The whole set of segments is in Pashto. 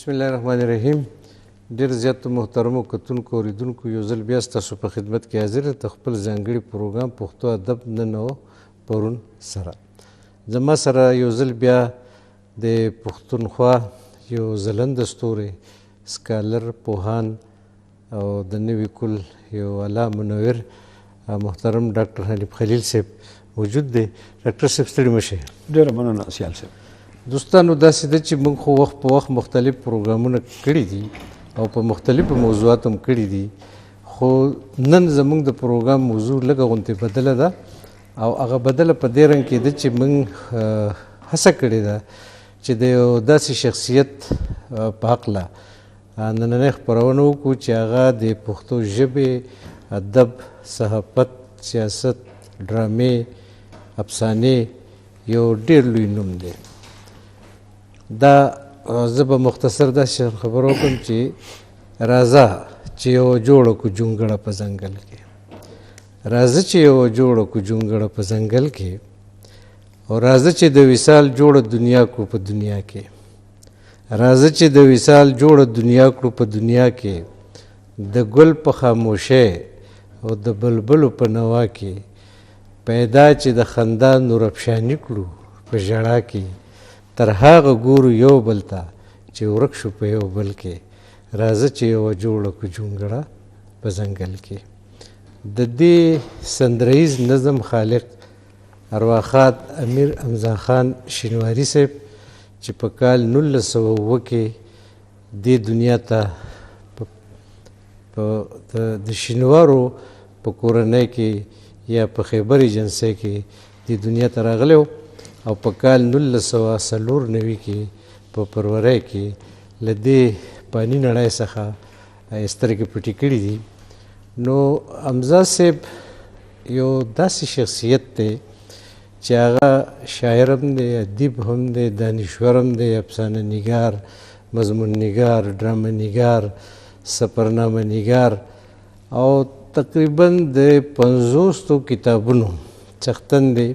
بسم الله الرحمن الرحیم. ډېر زیاتو محترمو کتونکو اوریدونکو یو ځل بیا ستاسو په خدمت کې حاضر یم د خپل ځانګړي پروګرام پښتو ادب نن او پرون سره. زما سره یو ځل بیا د پښتونخوا یو ځلنده ستوری سکالر پوهان او د نوي کل یو اعلی منور محترم ډاکټر حنیف خلیل صاحب موجود دی. ډاکټر صاحب ستړي مه شئ. ډېره مننه سیال صاحب. دوستانو داسې ده چې موږ خو وخت په وخت مختلف پروګرامونه کړي دي او په مختلفو موضوعاتو هم کړي دي، خو نن زموږ د پروګرام موضوع لږه غوندې بدله ده او هغه بدله په دې رنګ کې ده چې موږ هڅه کړې ده چې د یو داسې شخصیت په هکله نننۍ خپرونه وکړو چې هغه د پښتو ژبې، ادب، صحافت، سیاست، ډرامې، افسانې یو ډېر لوی نوم دی. دا زه به مختصر داسې خبر وکړم چې راځه چې یوه جوړه کړو جونګړه په ځنګل کې، راځه چې یوه جوړه کړو جونګړه په ځنګل کې، او راځه چې د وصال جوړه دنیا کړو په دنیا کې، راځه چې د وصال جوړه دنیا کړو په دنیا کې، د ګل په خاموشۍ او د بلبلو په نوا کې، پیدا چې د خندا نورافشاني کړو په ژړا کې، تر هغه ګورو یو بل ته چې ورک شو په یو بل کې، راځه چې یوه جوړه کړو جونګړه په ځنګل کې. د دې سندریز نظم خالق ارواښاد امیر حمزه خان شینواري صاحب چې په کال 1907 کې دې دنیا ته د شینوارو په کورنۍ کې یا په خیبر ایجنسۍ کې دې دنیا ته راغلی و او په کال 1994 کې په فروری کې له دې پانی نړۍ څخه سترګې پټې کړي دي. نو حمزه صاحب یو داسې شخصیت دی چې هغه شاعر هم دی، ادیب هم دی، دانشور هم دی، افسانه نګار، مضمون نګار، ډرامه نګار، سفرنامه نګار او تقریبا د 50 کتابونو څښتن دی.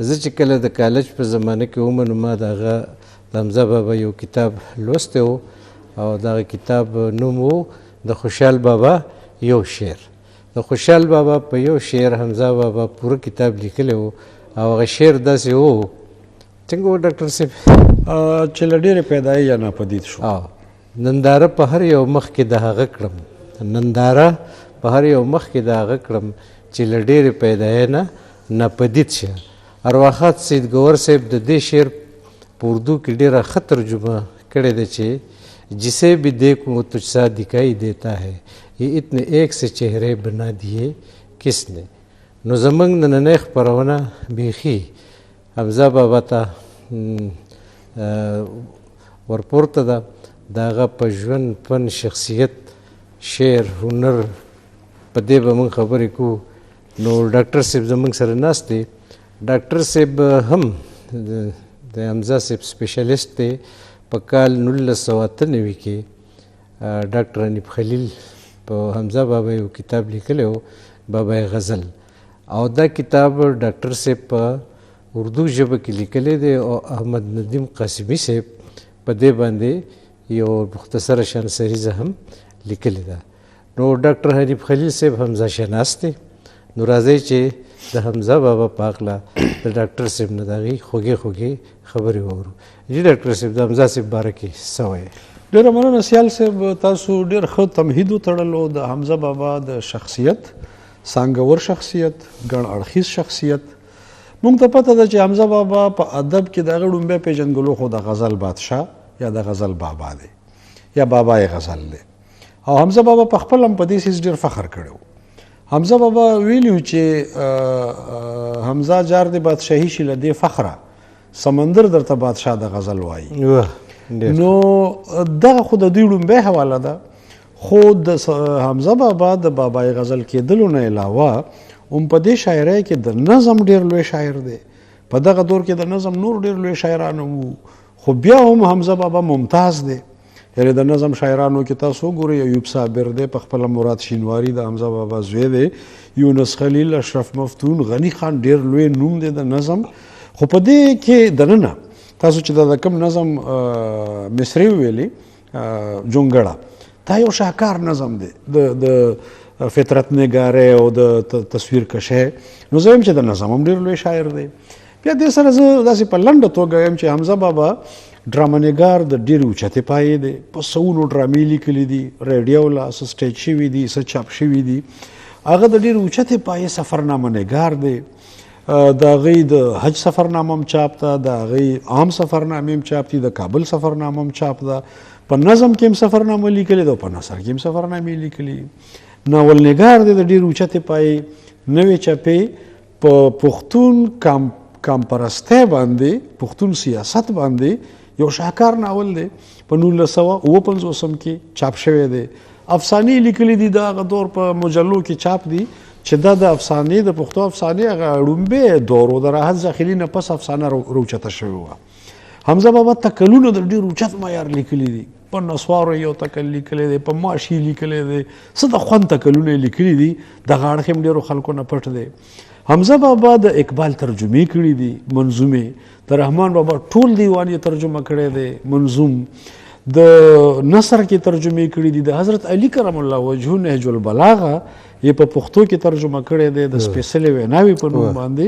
زه چې کله د کالج په زمانه کې وم نو ما د هغه د حمزه بابا یو کتاب لوستی و او دغه کتاب نوم و د خوشحال بابا یو شعر. د خوشحال بابا په یو شعر حمزه بابا پوره کتاب لیکلی و او هغه شعر داسې و. څنګه و ډاکټر صاحب؟ چې له ډېرې پیدایي یا ناپدید شو. ننداره په هر یو مخ کې د هغه کړم، ننداره په هر یو مخ کې د هغه کړم چې له ډېرې پیدایي نه ناپدید شه. ارواښاد سید گور صاحب د دې شعر په اردو کې ډېره ښه ترجمه کړې ده چې جسے بھی دیکھوں تجھ سا دکھائی دیتا ہے یہ اتنے ایک سے چہرے بنا دیے کس نے. نو زموږ نننۍ خپرونه بیخي حمزه بابا ته ورپورته ده. د هغه په ژوند، فن، شخصیت، شعر، هنر په دې به موږ خبرې کوو. نو ډاکټر صاحب زموږ سره ناست دی. ډاکټر صاحب هم د حمزه صاحب سپیشلیسټ دی. په کال 1998 کې ډاکټر حنیف خلیل په حمزه بابا یو کتاب لیکلی و، بابا غزل، او دا کتاب ډاکټر صاحب په اردو ژبه کې لیکلی دی او احمد ندیم قاسمي صاحب په دې باندې یو مختصره شانسریزه هم لیکلې ده. نو ډاکټر حنیف خلیل صاحب حمزه شناس دی. نو راځئ چې د حمزه بابا په هکله د ډاکټر صاحب نه د هغې خوږې خوږې خبرې واورو. جی ډاکټر صاحب د حمزه صاحب باره کې څه وایې؟ ډېره مننه سیال صاحب، تاسو ډېر ښه تمهید وتړلو د حمزه بابا د شخصیت، څانګور شخصیت، ګڼ اړخیز شخصیت. موږ ته پته ده چې حمزه بابا په ادب کې د هغه ړومبی پېژندګلو خو د غزل بادشاه یا د غزل بابا دی یا بابای غزل دی. او حمزه بابا په خپل هم په دې څیز ډېر فخر کړی و. حمزه بابا ویلي چې حمزه جار د بادشاهي شي له دې فخره سمندر درته بادشاه د غزل وایي. نو دغه خو د دوی ړومبی حواله ده. خو د حمزه بابا د بابای غزل کېدلو نه علاوه هم په دې شاعرۍ کې د نظم ډېر لوی شاعر دی. په دغه دور کې د نظم نور ډېر لوی شاعران وو، خو بیا هم حمزه بابا ممتاز دی. یعنې د نظم شاعرانو کې تاسو وګورئ، ایوب صابر دی، په خپله مراد شینواري د حمزه بابا زوی دی، یونس خلیل، اشرف مفتون، غني خان ډېر لوی نوم دی د نظم. خو په دې کې دننه تاسو چې د کوم نظم مصري ویلي جونګړه دا یو شاهکار نظم دی د فطرت نګارۍ او د تصویر کشۍ. نو زه وایم چې د نظم هم ډېر لوی شاعر دی. بیا دې سره زه داسې په لنډه توګه وایم چې حمزه بابا ډرامه نګار د ډېرې اوچتې پایې دی. په سلونو ډرامې لیکلي دي، ریډیو له څه سټیج شوي دي، څه چاپ شوي دي. هغه د ډېرې اوچتې پایې سفرنامه نګار دی. د هغې د حج سفرنامه هم چاپ ده، د هغې عام سفرنامې هم چاپ دي، د کابل سفرنامه هم چاپ ده. په نظم کې هم سفرنامه لیکلې ده او په نثر کې هم سفرنامې لیکلي. ناول نګار دی د ډېرې اوچتې پایې. نوې چاپې په پښتون کام پرستی باندې، پښتون سیاست باندې یو شاهکار ناول دی. په 1959 کې چاپ شوی دی. افسانې لیکلي دي، د هغه دور په مجلو کې چاپ دي چې دا د افسانې د پښتو افسانې هغه ړومبی دور و، د راحت زاخلي نه پس افسانه راوچته شوې وه. حمزه بابا تکلونه د ډېر اوچت معیار لیکلي دي. په نسوارو یو تکل لیکلی دی، په ماشي لیکلی دی، څه د خوند تکلونه یې لیکلي دي. دغه اړخ هم ډېرو خلکو نه پټ دی. حمزه بابا د اقبال ترجمې کړي دي، منظومې. د رحمان بابا ټول دیوان یې ترجمه کړی دی، منظوم. د نثر کې ترجمې کړي دي. د حضرت علی کرم الله وجهه نهج البلاغه یې په پښتو کې ترجمه کړی دی، د سپېڅلې ویناوې په نوم باندې.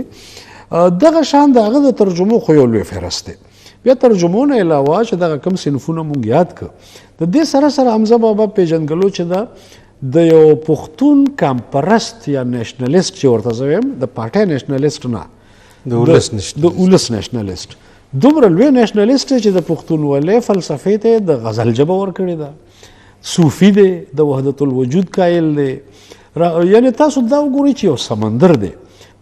دغه شان د هغه د ترجمو خو یو لوی فهرست دی. بیا ترجمو نه علاوه چې دغه کم صنفونه مونږ یاد کړو، د دې سره سره حمزه بابا پیژنګلو چې دا د یو پښتون کامپرست یا نیشنلیست چې ورته زه وایم، د پارټۍ نیشنلیست نه، د ولس نیشنلیست. دومره لوی نیشنلیست چې د پښتونولۍ فلسفې ته د غزل ژبه ورکړې ده. صوفي دی، د وحدت الوجود قایل دی. یعنی تاسو دا وګورئ چې یو سمندر دی.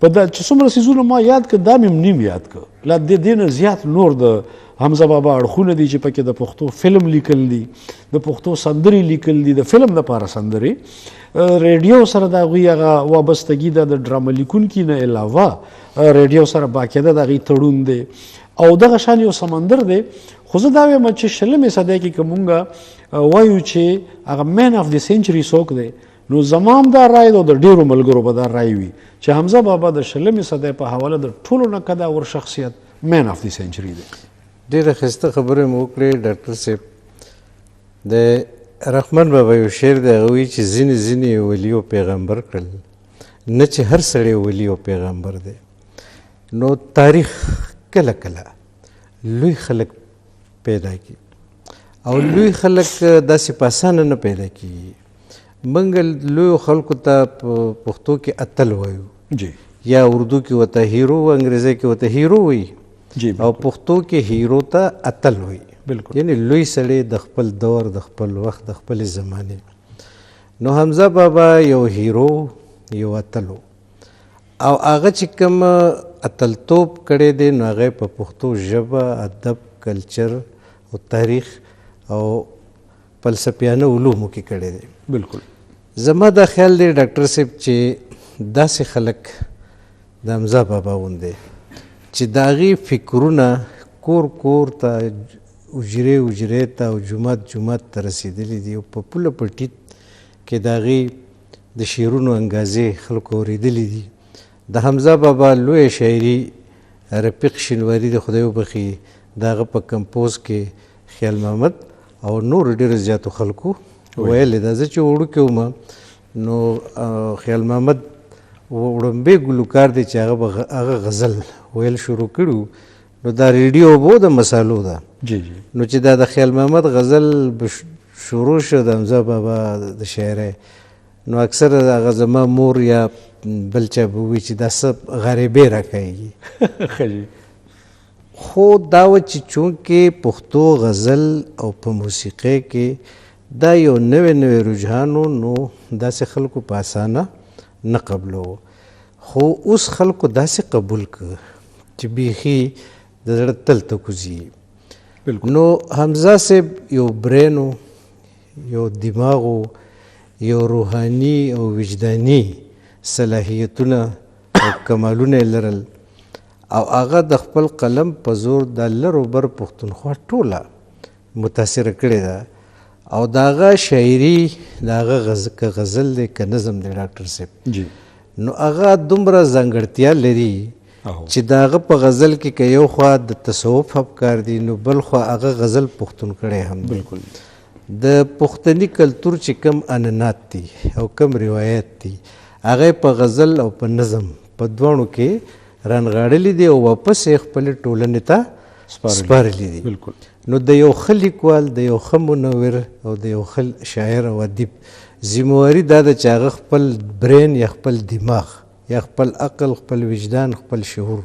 په دا چې څومره څیزونه ما یاد کړه دا مې نیم یاد کړه. لا د دې نه زیات نور د حمزه بابا اړخونه دي چې پکې د پښتو فلم لیکل دي، د پښتو سندرې لیکل دي، د فلم دپاره سندرې. ریډیو سره د هغوی هغه وابستګي ده، د ډرامه لیکونکي نه علاوه ریډیو سره باقاعده د هغوی تړون دی او دغه شان یو سمندر دی. خو زه دا وایم چې 20مې صدۍ کې که مونږ وایو چې هغه مین اف د سینچري څوک دی، نو زما هم دا رای ده او د ډېرو ملګرو به دا رای وي چې حمزه بابا د 20مې صدۍ په حواله د ټولو نه قداور شخصیت مین اف د سینچري دی. ډېره ښایسته خبرې مو وکړې ډاکټر صاحب. د رحمان بابا یو شعر دی، هغه وایي چې ځینې ولی او پیغمبر کړل، نه چې هر سړی ولی او پیغمبر دی. نو تاریخ کله کله لوی خلک پیدا کی او لوی خلک داسې په اسانه نه پیدا کیږي. موږ لویو خلکو ته په پښتو کې اتل وایو، یا اردو کې ورته هیرو، انګریزي کې ورته هیرو وایي، او پښتو کې هیرو ته اتل وایي. بالکل. یعنی لوی سړی د خپل دور، د خپل وخت، د خپل زمانه. نو حمزه بابا یو هیرو، یو اتلو، او هغه چې کوم اتلتوب کړی دی نو هغه په پښتو ژبه، ادب، کلچر او تاریخ او فلسفیانه علومو کې کړی دی. بالکل. زما دا خیال دی ډاکټر صاحب چې داسې خلک د حمزه بابا غوندې چې د هغې فکرونه کور کور ته، حجرې ته او جومات ته رسېدلي دي او په پوله پټي کې د هغې د شعرونو انګازې خلکو اورېدلي دي. د حمزه بابا لویه شاعري رفیق شینواري د خدای وبخي، د هغه په کمپوز کې خیال محمد او نور ډېرو زیاتو خلکو ویلې ده. زه چې وړوکی وم نو خیال محمد وړومبی ګلوکار دی چې هغه غزل ویل شروع کړي، نو دا ریډیو به د مسالو ده. نو چې دا د خیال محمد غزل شروع شو د حمزه بابا د شاعرۍ، نو اکثر هغه زما مور یا بل چا به وایي چې دا څه غریبۍ راکاږي. خو دا و چې چونکې پښتو غزل او په موسیقۍ کې دا یو نوی رجحان و، نو داسې خلکو په اسانه نه قبلو. خو اوس خلکو داسې قبول کړه چې بیخي د زړه تل ته کوزي. نو حمزه صاحب یو برین، یو دماغ، یو روحاني او وجداني صلاحیتونه او کمالونه یې لرل، او هغه د خپل قلم په زور د لر و بر پښتونخوا ټوله متاثره کړې ده. او د هغه شاعري، د هغه که غزل دی که نظم دی ډاکټر صاحب، نو هغه دومره ځانګړتیا لري چې د هغه په غزل کې که یو خوا د تصوف افکار دي، نو بل خوا هغه غزل پښتون کړی هم. بالکل. د پښتني کلتور چې کم عنعنات دي او کم روایت دي هغه په غزل او په نظم په دواړو کې رانغاړلي دي او واپس یې خپل ټولنې ته سپارلي دي. بالکل. نو د یو ښه لیکوال د یو ښه منور او د یو ښه شاعر او ادیب ذمہواري دا ده چې هغه خپل برین یا خپل دماغ یا خپل عقل خپل وجدان خپل شعور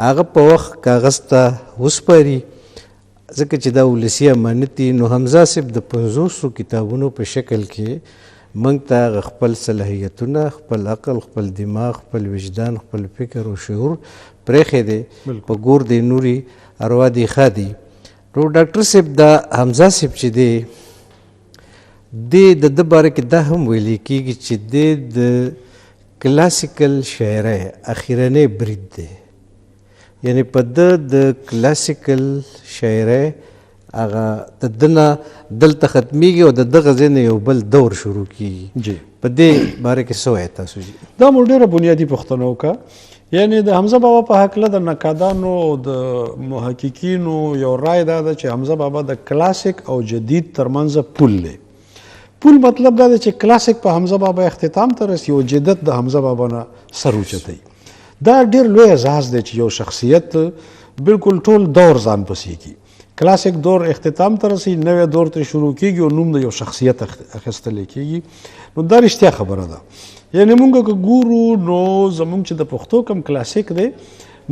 هغه په وخت کاغذ ته وسپاري ځکه چې دا ولسي امانت دي. نو حمزه صاحب د 500 کتابونو په شکل کې موږ ته خپل صلاحیتونه خپل عقل خپل دماغ خپل وجدان خپل فکر او شعور پرېښی دی په ګور دی نوري اروا دی ښه دي. نو ډاکټر صاحب دا حمزه صاحب چې دی د ده باره کې دا هم ویلی کېږي چې د کلاسیکل شاعرۍ اخرنی برید دی، یعنی په ده د کلاسیکل شاعرۍ هغه د ده نه دلته ختمیږي او د دغه ځای نه یو بل دور شروع کېږي. جی په دې باره کې څه وایي تاسو؟ جی دا مو ډېره بنیادي پوښتنه وکړه. یعنی د حمزه بابا په هکله د نقادانو او د محققینو یو رای دا ده چې حمزه بابا د کلاسیک او جدید ترمنځ پل دی. پل مطلب دا دی چې کلاسیک په حمزه بابا اختتام ته رسي او جدت د حمزه بابا نه سر اوچتوي. دا ډېر لوی اعزاز دی چې یو شخصیت بالکل ټول دور ځان پسې کي. کلاسیک دور اختتام ته رسي، نوی دور ته شروع کیږي او نوم د یو شخصیت اخیستل کیږي. نو دا رښتیا خبره ده. یعنی مونږ که ګورو نو زمونږ چې د پښتو کم کلاسیک دی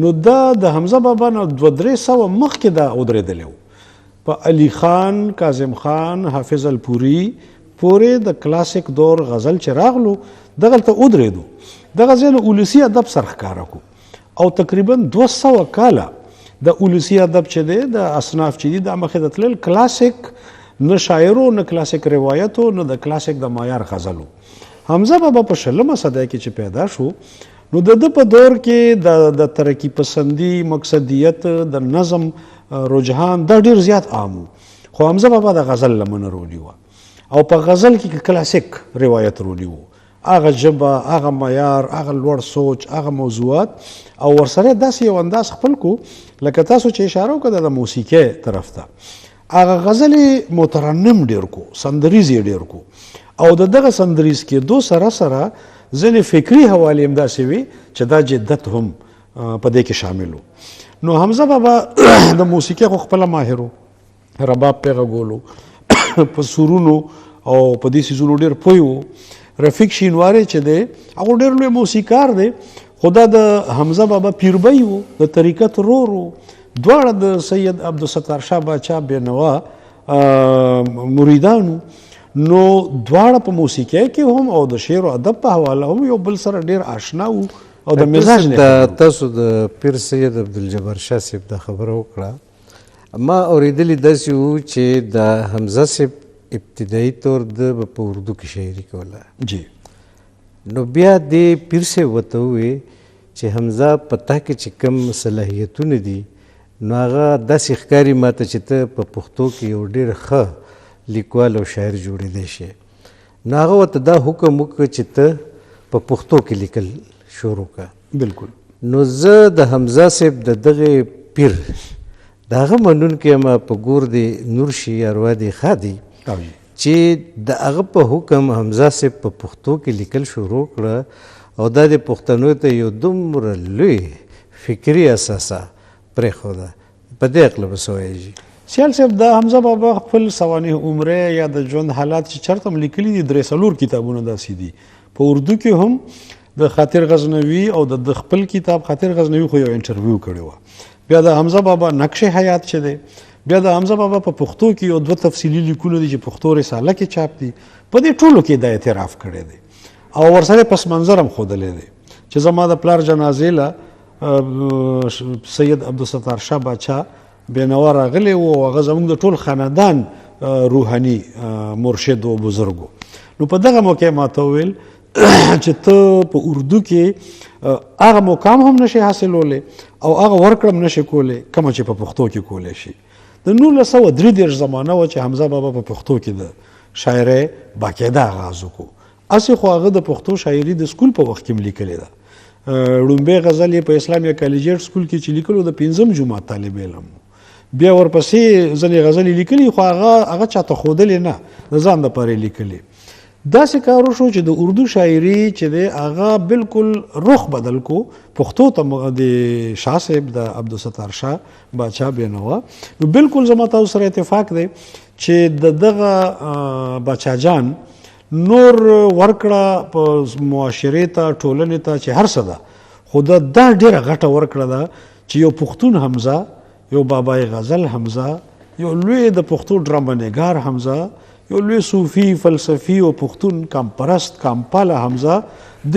نو دا د حمزه بابا نه 200-300 مخکې دا ودرېدلی و. په علی خان، کاظم خان، حافظ الپوري پورې د کلاسیک دور غزل چې راغلو دغلته ودرېدو. دغه ځای نه ولسي ادب سر ښکاره کړو او تقریبا 200 کاله د ولسي ادب چې دی د اصناف چې دي دا مخې ته تلل. کلاسیک نه شاعرو نه کلاسیک روایتو نه د کلاسیک د معیار غزلو. حمزه بابا په 16مه صدۍ کې چې پیدا شو نو د ده په دور کې د ترقي پسندي، مقصدیت، د نظم رجحان دا ډېر زیات عام و. خو حمزه بابا د غزل لمنه رولی وه او په غزل کې کلاسیک روایت رولی و. هغه ژبه، هغه معیار، هغه لوړ سوچ، هغه موضوعات او ورسره داسې یو انداز خپل کو لکه تاسو چې اشاره وکړه د موسیقۍ طرف ته. هغه غزل مترنم ډېر کو، سندریز یې ډېر کو او د دغه سندریز کېدو سره سره ځینې فکري حوالې هم داسې وي چې دا جدت هم په دې کې شامل و. نو حمزه بابا د موسیقۍ خو خپله ماهر و، رباب پې غږولو، په سورونو او په دې څیزونو ډېر پوه و. رفیق شینواری چې دی هغه ډېر لوی موسیقار دی خو دا د حمزه بابا پیربی و، د طریقت رور و. دواړه د سید عبدالستار شاه باچا بینوا مریدانو. نو دواړه په موسیقۍ کې هم او د شعر او ادب په حواله هم یو بل سره ډېر آشنا وو او د مزاج نه. تاسو د پیر سید عبدالجبار شاه صاحب دا خبره وکړه. ما اورېدلي داسې وو چې د حمزه صاحب ابتدایي طور د په اردو کې شاعري کوله. جی نو بیا د پیر صاحب ورته وویل چې حمزه په تا کې چې کوم صلاحیتونه دي نو هغه داسې ښکاري ماته چې ته په پښتو کې یو ډېر ښه لیکوال او شاعر جوړېدی شي. نو هغه ورته دا حکم وکړه چې ته په پښتو کې لیکل شروع کړه. بالکل. نو زه د حمزه صاحب د دغه پیر د هغه منونکی یم په ګور دی نور شي اروا دی ښه دی چې د هغه په حکم حمزه صاحب په پښتو کې لیکل شروع کړه او دا د پښتنو ته یو دومره لوی فکري اساسه پرېښوده. په دې هکله به څه وایي؟ سیال صاحب د حمزه بابا خپل سوانح عمره یا د ژوند حالات چې چېرته هم لیکلي دي 3 کتابونه داسې دي. په اردو کې هم د خاطر غزنوي او د خپل کتاب خاطر غزنوي خو یو انټرویو کړی وه. بیا د حمزه بابا نقش حیات چې دی، بیا د حمزه بابا په پښتو کې یو 2 تفصیلي لیکونه دي چې پښتو رساله کې چاپ دي. په دې ټولو کې دا اعتراف کړی دی او ورسره پس منظر هم ښودلی دی چې زما د پلار جنازې له سید عبدالستار شاه باچا بینوا راغلی و او هغه زموږ د ټول خاندان روحاني مرشد و بزرګ. نو په دغه موقع ما ته وویل چې ته په اردو کې هغه مقام هم نشي حاصلولی او هغه ورکړه هم نشي کولی کومه چې په پښتو کې کولی شي. د 1933 زمانه وه چې حمزه بابا په پښتو کې د شاعرۍ باقاعده آغاز وکړو. هسې خو هغه د پښتو شاعري د سکول په وخت کې هم لیکلې ده. ړومبی غزل یې په اسلامیا کالجیټ سکول کې چې لیکلو د 5م جماعت طالب علم. بیا ورپسې ځینې غزلې لیکلي خو هغه چاته ښودلې نه د ځان دپاره یې لیکلي. داسې کار وشو چې د اردو شاعري چې دی هغه بالکل رخ بدل کو. پښتو ته د شاه صاحب د عبدالستار شاه باچا بینوا نو بالکل زما تاسو سره اتفاق دی چې د دغه باچا جان نور ورکړه په معاشرې ته ټولنې ته چې هر څه ده خو دا ډېره غټه ورکړه ده چې یو پښتون حمزه، یو بابای غزل حمزه، یو لوی د پښتو ډرامه‌نګار حمزه، یو لوی صوفي فلسفي او پښتون کامپرست کامپاله حمزه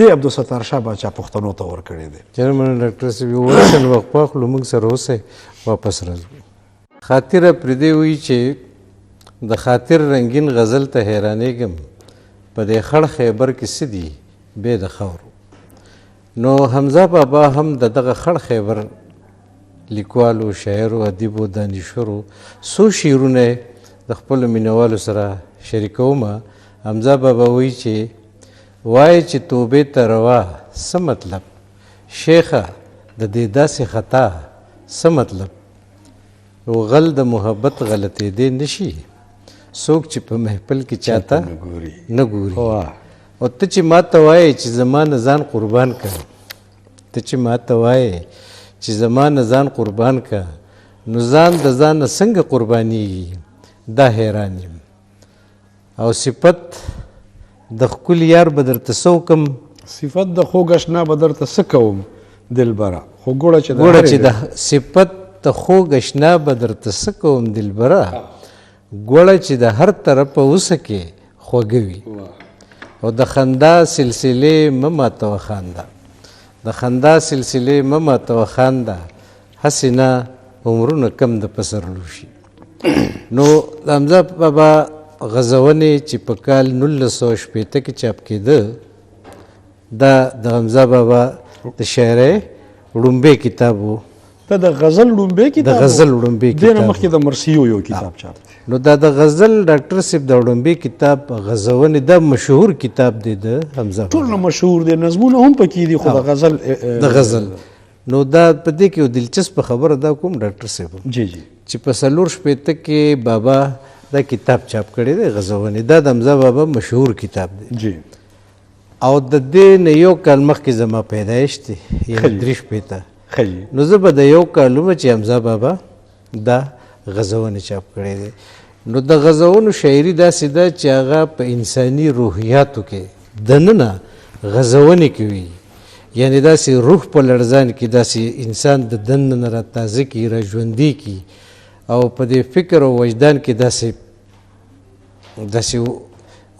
د عبدالستار شاه باچا پښتنو ته ورکړی دی. چیرمن ډاکټر صاحب یو ورسن وخت واخلو موږ سره اوسئ واپس راځو. خاطره پرې وایي چې د خاطر رنګین غزل ته حیرانېږم په دې خړ خیبر کې څه دي بې د خاورو. نو حمزه بابا هم د دغه خړ خیبر لیکوالو، شاعرو، ادیبو، دانشورو څو شعرونه د خپلو مینوالو سره شریکومه. حمزه بابا وایي چې وایي چې توبې ته روا څه مطلب، شیخه د دې داسې خطا څه مطلب، غل د محبت غلطېدی نشي څوک چې په محفل کې چاته نه ګوري. او ته چې ما ته وایې چې زما نه ځان قربان کړه، ته چې ما ته وایې چې زما نه ځان قربان کړه، نو ځان د ځان نه څنګه قربانېږي دا حیران یم. او صفت د ښکلي یار به درته څه وکړم، صفت د خوږ اشنا به درته څه کوم دلبره، خو ګوړه چې د صفت د خوږ اشنا به درته څه کوم دلبره، ګوړه چې د هر طرفه وسکې خوږه وي. او د خندا سلسلې مه ماتوه خانده، د خندا سلسلې مه ماتوه خانده، هسې نه عمرونه کم د پسرلو شي. نو د حمزه بابا غزونې چې په کال 1960 کې چاپ کېده دا د حمزه بابا د شاعرۍ وړومبی کتاب و. دا د غزل وړومبی کتاب د غزل وړومبی کتاب دې نه مخکې د مرثیو یو کتاب چاپ دی. نو دا د غزل ډاکټر صاحب د وړومبی کتاب غزونې دا مشهور کتاب دی د حمزه بابا، ټول مشهور دی، نظمونه هم پکې دي خو د غزل. نو دا په دې کې یو دلچسپه خبره دا کوم ډاکټر صاحب جی جی چې په 460 کې بابا دا کتاب چاپ کړی دی غزونې، دا د حمزه بابا مشهور کتاب دی جی. او د دې نه یو کال مخکې زما پیدایش دی یعنې 3 نو زه به د یو کال وم چې حمزه بابا دا غزونې چاپ کړی دی. نو د غزونو شاعري داسې ده چې هغه په انساني روحیاتو کې دننه غزونې کوي، یعنی داسې روح په لړزان کې داسې انسان د دننه را تازه کړي، را ژوندي کړي، او په دې فکر او وجدان کې داسې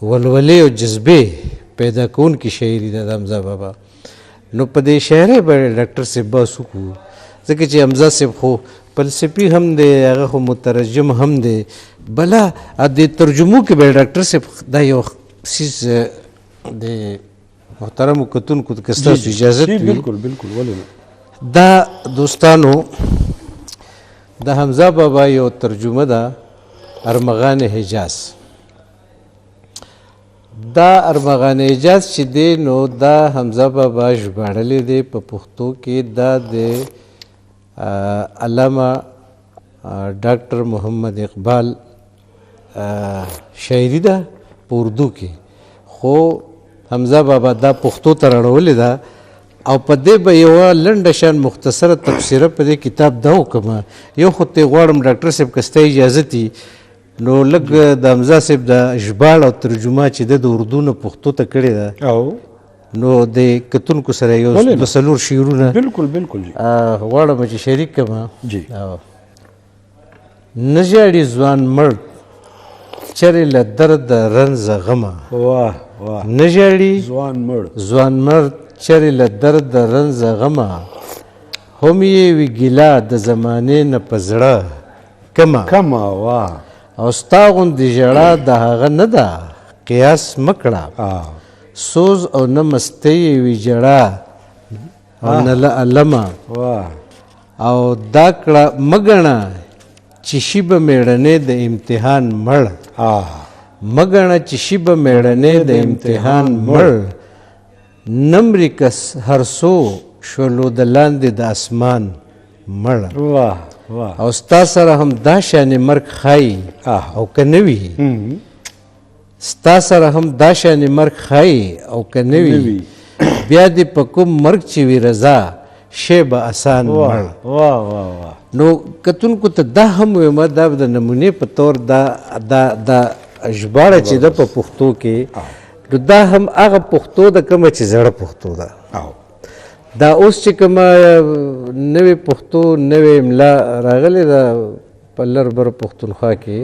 ولولې او جذبې پیدا کوونکې شاعري ده د حمزه بابا. نو په دې شاعرۍ به ډاکټر صاحب بحث وکړو ځکه چې حمزه صاحب خو فلسفي هم دی، هغه خو مترجم هم دی. بله د ترجمو کې به ډاکټر صاحب دا یو څیز د محترمو کتونکو که ستاسو اجازت وي، بالکل بالکل ولې دا دوستانو د حمزه بابا یو ترجمه ده ارمغان حجاز. دا ارمغان حجاز چې دی نو دا حمزه بابا ژباړلی دی په پښتو کې. دا د علامه ډاکټر محمد اقبال شاعري ده په اردو کې، خو حمزه بابا دا پښتو ته راړولې ده. او په دې به یوه لنډه شان مختصره تبصره په دې کتاب دا وکړم. یو خو ته غواړم ډاکټر صاحب که ستا اجازت وي نو لږ د حمزه صاحب د ژباړه او ترجمه چې ده د اردو نه پښتو ته کړې ده، او نو د کتونکو سره یو 2 شعرونه بالکل بالکل جی غواړم چې شریک کړم. جی. نه ژاړي ځوان مړ چرې له درد رنځ غمه، واه واه، نه ژاړي ځوان مړ چرې له درد رنځ غمه، هم یې وي ګیله د زمانې نه په زړه کمه، واه. او ستا غوندې ژړا د هغه نه ده قیاس مه کړه، سوز او نه مستی یې وي ژړا او نه له علمه، او دا کړه مه ګڼه چې شي به مېړنې د امتحان مړ، مه ګڼه چې شي به مېړنې د امتحان مړ، نمرې کس هر څو شولو د لاندې د اسمان مړ. واه. او ستا سره هم دا شانې مرګ ښایي او که نه وي ستا سره هم دا شانې مرګ ښایي او که نه وي بیا دې په کوم مرګ چې وي رضا شی به اسان مړ. نو کتونکو ته دا هم وایم دا د نمونې په طور دا ژباړه چې ده په پښتو کې نو دا هم هغه پښتو ده کومه چې زړه پښتو ده. دا اوس چې کومه نوې پښتو نوې املا راغلې ده په لربر پښتونخوا کې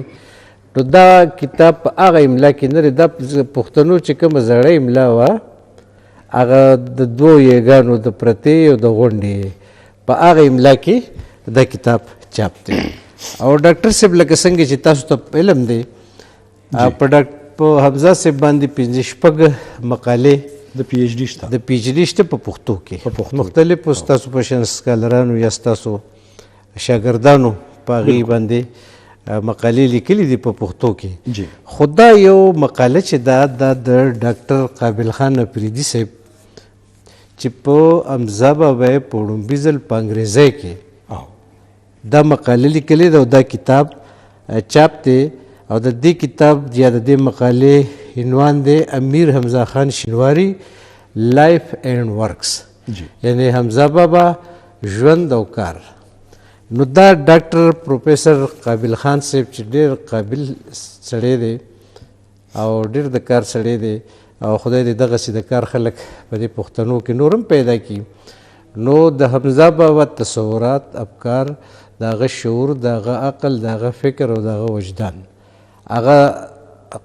نو دا کتاب په هغه املا کې نه دی. دا پښتنو چې کومه زړه املا وه هغه د دوو یګانو د پرتې او د غونډې په هغه املا کې دا کتاب چاپ دی. او ډاکټر صاحب لکه څنګه چې تاسو ته علم دی په حمزه صاحب باندې 5 مقالې د پی ایچ ډي شته د پی ایچ ډي شته په پښتو کې مختلفو ستاسو په شان سکالرانو یا ستاسو شاګردانو په هغې باندې مقالې لیکلي دي په پښتو کې. خو دا یو مقاله چې دا د ډاکټر قابل خان افریدي صاحب چې په حمزه بابا یې په لومړي ځل په انګریزۍ کې دا مقاله لیکلې ده او دا کتاب چاپ دی. او د دې کتاب یا د دې مقالې عنوان دی امیر حمزه خان شینواري لایف اینڈ ورکس یعنی حمزه بابا ژوند او کار. نو دا ډاکټر پروفیسر قابل خان صاحب چې ډېر قابل سړی دی او ډېر د کار سړی دی او خدای دې دغسې د کار خلک په دې پښتنو کې نور هم پیدا کړي. نو د حمزه بابا تصورات افکار د هغه شعور د هغه عقل د هغه فکر او د هغه وجدان هغه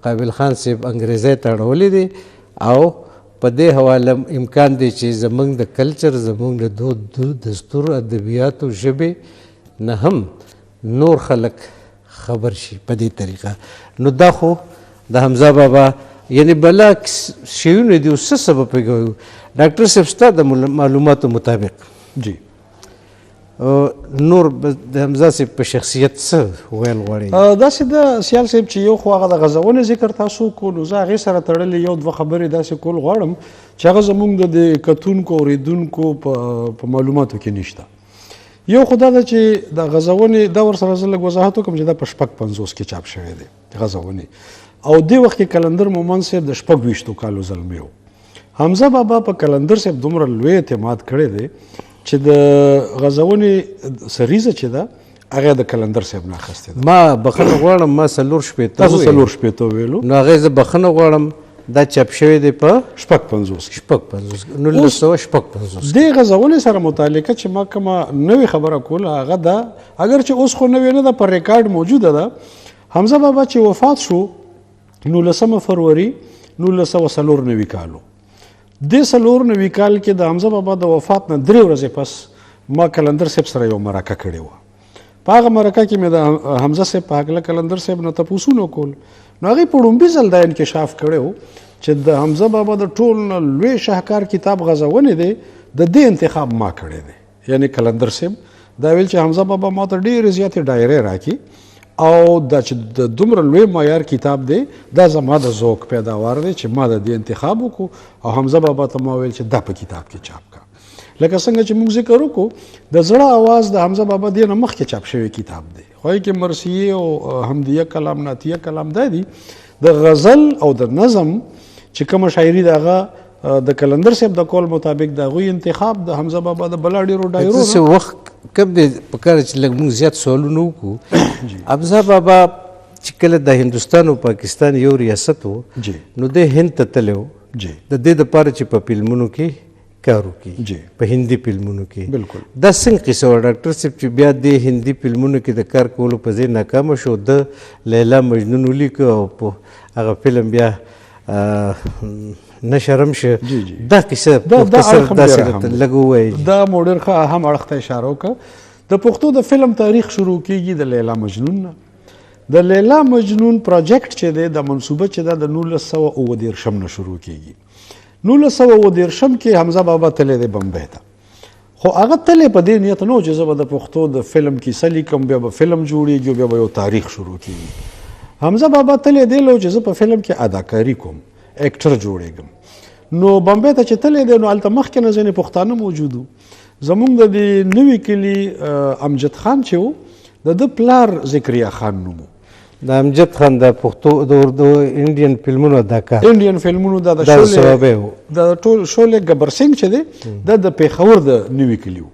قابل خان صاحب انګریزۍ ته اړولی دی او په دې حواله امکان دی چې زموږ د کلچر زموږ د دود دستور ادبیاتو ژبې نه هم نور خلک خبر شي په دې طریقه. نو دا خو د حمزه بابا یعنی بلا شیونه دي څه سبب پیږي ډاکټر صاحب ستا د معلوماتو مطابق جی نور د حمزه صاحب په شخصیت څه ویل غواړي؟ داسې د سیال صاحب چې یو خو هغه د غزونې ذکر تاسو کولو زه هغې سره تړلې یو دوه خبرې داسې کول غواړم چې هغه زموږ د کتونکو اوریدونکو په معلوماتو کې نشته. یو خو دا ده چې د غزونې دا ورسره زه لږ وضاحت وکړم چې دا په 56 کې چاپ شوی دی غزونې او دې وخت کې کلندر مومند صاحب د 26 کالو زلمی و. حمزه بابا په کلندر صاحب دومره لوی اعتماد کړی دی چې د غزونې سریزه چې ده هغه د کلندر صاحب نه اخیستې ده. ما بخښنه غواړم ما 4 تاسو 4 ویلو نو هغې زه بخښنه غواړم دا چاپ شوی دی په 56 1956 دې غزونې سره متعلقه چې ما کومه نوې خبره کوله هغه ده اگر چې اوس خو نوې نه ده پر ریکارډ موجوده ده. حمزه بابا چې وفات شو 19 فروری 1994 کالو د 94 کال کې د حمزه بابا د وفات نه 3 ورځې پس ما کلندر صاحب سره یو مرکه کړې وه. په هغه مرکه کې مې د حمزه صاحب په هکله کلندر صاحب نه تپوسونه کول نو هغې په لومړي ځل دا انکشاف کړی و چې د حمزه بابا د ټول نه لوی شاهکار کتاب غزونې دی د دې انتخاب ما کړی دی یعنی کلندر صاحب دا ویل چې حمزه بابا ما ته ډېرې زیاتې ډایرې راکړي او دا چې د دومره لوی معیار کتاب دی دا زما د ذوق پیداوار دی چې ما د دې انتخاب وکړو او حمزه بابا ته ما ویل چې دا په کتاب کې چاپ کا. لکه څنګه چې موږ ذکر وکړو د زړه آواز د حمزه بابا دې نه مخکې چاپ شوی کتاب دی خو یې کې مرثیه او حمدیه کلام نعتیه کلام دا دي د غزل او د نظم چې کومه شاعري د هغه د کلندر صاحب د کول مطابق د هغوی انتخاب د حمزه بابا د بلا ډېرو ډایرو څه وخت کم دی پکار چې لږ موږ زیات سوالونه وکړو. حمزه بابا چې کله د هندوستان او پاکستان یو ریاست و نو د هند ته تللی و د دې دپاره چې په فلمونو کې کار وکړي په هندي فلمونو کې. بالکل دا څنګه قصه وه ډاکټر صاحب چې بیا د هندي فلمونو کې د کار کولو په ځای ناکامه شو د لیلا مجنون ولیکه او په هغه فلم بیا نشرم شه دا قصه مختصر داسې لږ ووایي. دا مو ډېر ښه اهم اړخ ته اشاره وکړه. د پښتو د فلم تاریخ شروع کیږي د لیلا مجنون نه. د لیلا مجنون پروجیکټ چې دی د منصوبه چې ده د 1919 نه شروع کیږي. 1919 کې حمزه بابا تللی دی بمبۍ ته خو هغه تللی په دې نیت نه و چې زه به د پښتو د فلم کیسه لیکم بیا به فلم جوړیږي او بیا به یو تاریخ شروع کیږي. حمزه بابا تللی دی چې زه په فلم کې اداکاري کوم اکټر جوړیږم. نو بمبۍ ته چې تللی دی نو هلته مخکې نه ځینې پښتانه موجود وو. زموږ د دې نوي کلي امجد خان چې و د پلار ذکریا خان نومو د امجد خان د پښتو د اردو انډین فلمونو اداکار انډین فلمونو د دا ثوابه و د ټول شولې گبر سنگ چې دی د پیښور د نیوي کلیو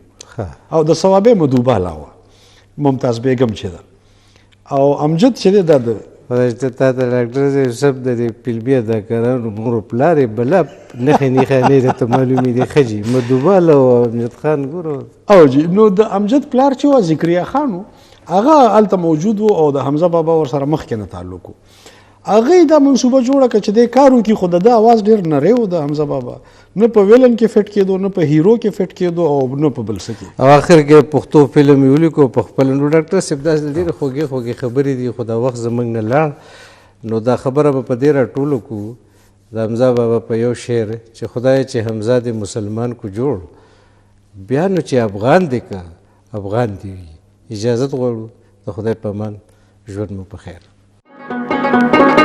او د ثوابه مدوبه علاوه ممتاز بیگم چې ده او امجد چې دی د خدای ته تا ته ډاکټر یوسف د دې فلمي اداکارانو مور پلار یې بله نښې نښانې درته معلومې دي ښه جي مدوبال او امجد خان ګورو او جی نو د امجد پلار چې و ذکریا خان و هغه هلته موجود و او د حمزه بابا ورسره مخکې نه تعلق و هغه دا منصوبه جوړه کړه چې د کار وکړي خو د اواز ډېر نری و د حمزه بابا نه په ویلن کې فټ کېدو نه په هیرو کې فټ کېدو او نه په بل څه کې او آخر کې پښتو فلم یې ولیکو په خپل نو ډاکټر صاحب داسې ډېرې خوږې خوږې خبرې دي خو دا وخت زموږ نه لاړ نو دا خبره به په دې راټولو کړو د حمزه بابا په یو شعر چې خدای چې حمزه دې مسلمان کو جوړ بیا نو چې افغان دی که افغان دی وي اجازت غواړو د خدای په امان ژوند مو په خیر